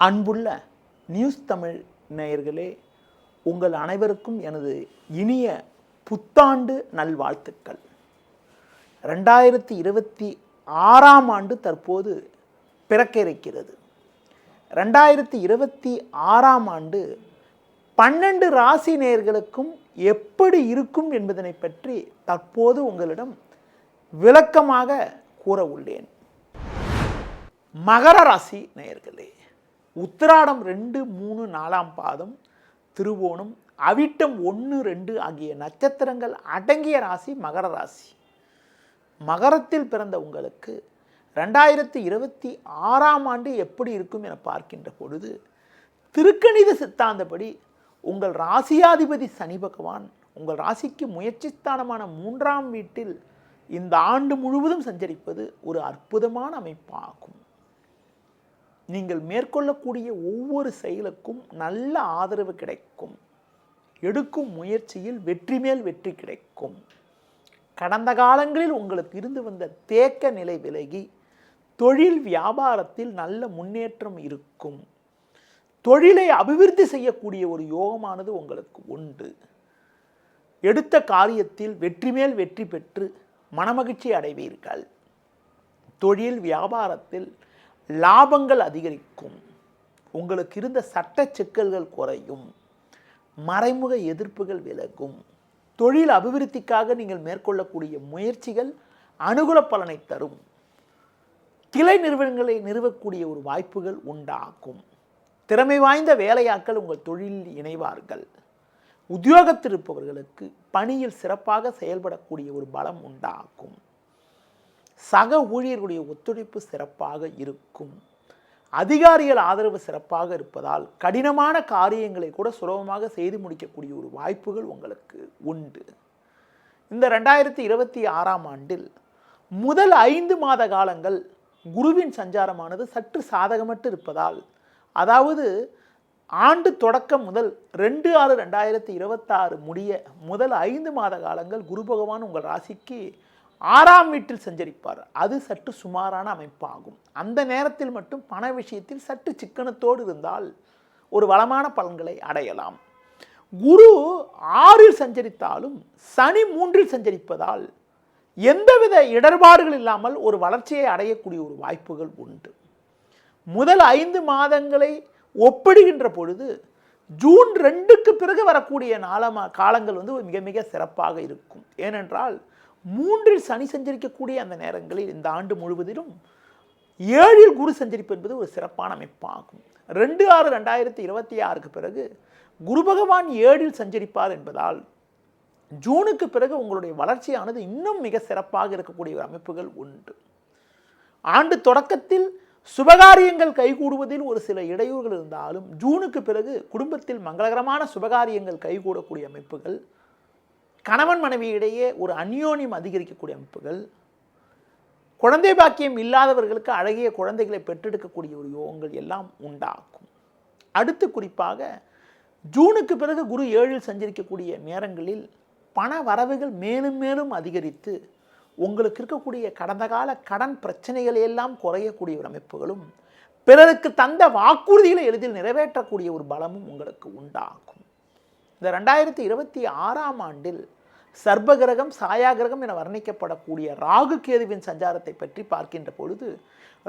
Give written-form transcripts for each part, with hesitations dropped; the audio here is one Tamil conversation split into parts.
அன்புள்ள நியூஸ் தமிழ் நேயர்களே, உங்கள் அனைவருக்கும் எனது இனிய புத்தாண்டு நல்வாழ்த்துக்கள். 2026ஆம் ஆண்டு தற்போது பிறக்க இருக்கிறது. 2026ஆம் ஆண்டு 12 ராசி நேயர்களுக்கும் எப்படி இருக்கும் என்பதனை பற்றி தற்போது உங்களிடம் விளக்கமாக கூற உள்ளேன். மகர ராசி நேயர்களே, உத்திராடம் 2, 3, 4ஆம் பாதம், திருவோணம், அவிட்டம் 1, 2 ஆகிய நட்சத்திரங்கள் அடங்கிய ராசி மகர ராசி. மகரத்தில் பிறந்த உங்களுக்கு 2026ஆம் ஆண்டு எப்படி இருக்கும் என பார்க்கின்ற பொழுது, திருக்கணித சித்தாந்தப்படி உங்கள் ராசியாதிபதி சனி பகவான் உங்கள் ராசிக்கு முயற்சி ஸ்தானமான 3ஆம் வீட்டில் இந்த ஆண்டு முழுவதும் சஞ்சரிப்பது ஒரு அற்புதமான அமைப்பாகும். நீங்கள் மேற்கொள்ளக்கூடிய ஒவ்வொரு செயலுக்கும் நல்ல ஆதரவு கிடைக்கும். எடுக்கும் முயற்சியில் வெற்றி மேல் வெற்றி கிடைக்கும். கடந்த காலங்களில் உங்களுக்கு இருந்து வந்த தேக்க நிலை விலகி தொழில் வியாபாரத்தில் நல்ல முன்னேற்றம் இருக்கும். தொழிலை அபிவிருத்தி செய்யக்கூடிய ஒரு யோகமானது உங்களுக்கு உண்டு. எடுத்த காரியத்தில் வெற்றி மேல் வெற்றி பெற்று மனமகிழ்ச்சி அடைவீர்கள். தொழில் வியாபாரத்தில் லாபங்கள் அதிகரிக்கும். உங்களுக்கு இருந்த சட்ட சிக்கல்கள் குறையும். மறைமுக எதிர்ப்புகள் விலகும். தொழில் அபிவிருத்திக்காக நீங்கள் மேற்கொள்ளக்கூடிய முயற்சிகள் அனுகூல பலனை தரும். கிளை நிறுவனங்களை நிறுவக்கூடிய ஒரு வாய்ப்புகள் உண்டாகும். திறமை வாய்ந்த வேலையாட்கள் உங்கள் தொழிலில் இணைவார்கள். உத்தியோகத்தில் இருப்பவர்களுக்கு பணியில் சிறப்பாக செயல்படக்கூடிய ஒரு பலம் உண்டாகும். சக ஊழியர்களுடைய ஒத்துழைப்பு சிறப்பாக இருக்கும். அதிகாரிகள் ஆதரவு சிறப்பாக இருப்பதால் கடினமான காரியங்களை கூட சுலபமாக செய்து முடிக்கக்கூடிய ஒரு வாய்ப்புகள் உங்களுக்கு உண்டு. இந்த 2026ஆம் ஆண்டில் முதல் 5 மாத காலங்கள் குருவின் சஞ்சாரமானது சற்று சாதகமற்று இருப்பதால், அதாவது ஆண்டு தொடக்கம் முதல் 2/6/2026 முடிய முதல் 5 மாத காலங்கள் குரு பகவான் உங்கள் ராசிக்கு 6ஆம் வீட்டில் சஞ்சரிப்பார். அது சற்று சுமாரான அமைப்பாகும். அந்த நேரத்தில் மட்டும் பண விஷயத்தில் சற்று சிக்கனத்தோடு இருந்தால் ஒரு வளமான பலன்களை அடையலாம். குரு 6இல் சஞ்சரித்தாலும் சனி 3இல் சஞ்சரிப்பதால் எந்தவித இடர்பாடுகள் இல்லாமல் ஒரு வளர்ச்சியை அடையக்கூடிய ஒரு வாய்ப்புகள் உண்டு. முதல் 5 மாதங்களை ஒப்பிடுகின்ற பொழுது ஜூன் 2க்கு பிறகு வரக்கூடிய காலங்கள் மிக மிக சிறப்பாக இருக்கும். ஏனென்றால் 3இல் சனி சஞ்சரிக்கக்கூடிய அந்த நேரங்களில் இந்த ஆண்டு முழுவதிலும் 7இல் குரு சஞ்சரிப்பு என்பது ஒரு சிறப்பான அமைப்பாகும். 2/6/2026க்கு பிறகு குரு பகவான் 7இல் சஞ்சரிப்பார் என்பதால் ஜூனுக்கு பிறகு உங்களுடைய வளர்ச்சியானது இன்னும் மிக சிறப்பாக இருக்கக்கூடிய ஒரு அமைப்புகள் உண்டு. ஆண்டு தொடக்கத்தில் சுபகாரியங்கள் கைகூடுவதில் ஒரு சில இடையூறுகள் இருந்தாலும் ஜூனுக்கு பிறகு குடும்பத்தில் மங்களகரமான சுபகாரியங்கள் கைகூடக்கூடிய அமைப்புகள், கணவன் மனைவியிடையே ஒரு அந்யோன்யம் அதிகரிக்கக்கூடிய அமைப்புகள், குழந்தை பாக்கியம் இல்லாதவர்களுக்கு அழகிய குழந்தைகளை பெற்றெடுக்கக்கூடிய ஒரு யோகங்கள் எல்லாம் உண்டாகும். அடுத்து குறிப்பாக ஜூனுக்கு பிறகு குரு 7இல் சஞ்சரிக்கக்கூடிய நேரங்களில் பண வரவுகள் மேலும் மேலும் அதிகரித்து உங்களுக்கு இருக்கக்கூடிய கடந்த கால கடன் பிரச்சனைகளை எல்லாம் குறையக்கூடிய ஒரு அமைப்புகளும், பிறருக்கு தந்த வாக்குறுதிகளை எளிதில் நிறைவேற்றக்கூடிய ஒரு பலமும் உங்களுக்கு உண்டாகும். இந்த 2026ஆம் ஆண்டில் சர்பகிரகம், சாயாகிரகம் என வர்ணிக்கப்படக்கூடிய ராகு கேதுவின் சஞ்சாரத்தை பற்றி பார்க்கின்ற பொழுது,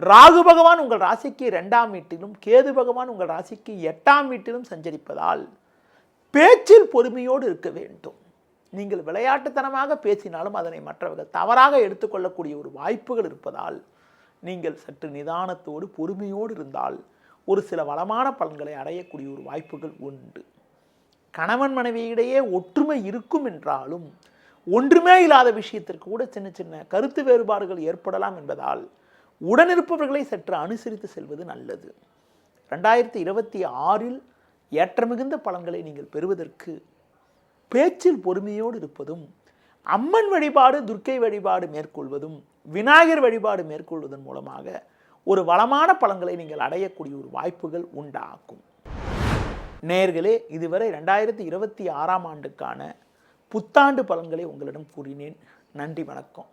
ராகு பகவான் உங்கள் ராசிக்கு 2ஆம் வீட்டிலும் கேது பகவான் உங்கள் ராசிக்கு 8ஆம் வீட்டிலும் சஞ்சரிப்பதால் பேச்சில் பொறுமையோடு இருக்க வேண்டும். நீங்கள் விளையாட்டுத்தனமாக பேசினாலும் அதனை மற்றவர்கள் தவறாக எடுத்துக்கொள்ளக்கூடிய ஒரு வாய்ப்புகள் இருப்பதால் நீங்கள் சற்று நிதானத்தோடு பொறுமையோடு இருந்தால் ஒரு சில வளமான பலன்களை அடையக்கூடிய ஒரு வாய்ப்புகள் உண்டு. கணவன் மனைவியிடையே ஒற்றுமை இருக்கும் என்றாலும் ஒன்றுமே இல்லாத விஷயத்திற்கு கூட சின்ன சின்ன கருத்து வேறுபாடுகள் ஏற்படலாம் என்பதால் உடனிருப்பவர்களை சற்று அனுசரித்து செல்வது நல்லது. 2026இல் ஏற்றமிகுந்த பலன்களை நீங்கள் பெறுவதற்கு பேச்சில் பொறுமையோடு இருப்பதும், அம்மன் வழிபாடு, துர்க்கை வழிபாடு மேற்கொள்வதும், விநாயகர் வழிபாடு மேற்கொள்வதன் மூலமாக ஒரு வளமான பலன்களை நீங்கள் அடையக்கூடிய ஒரு வாய்ப்புகள் உண்டாகும். நேயர்களே, இதுவரை 2026ஆம் ஆண்டுக்கான புத்தாண்டு பலன்களை உங்களிடம் கூறினேன். நன்றி, வணக்கம்.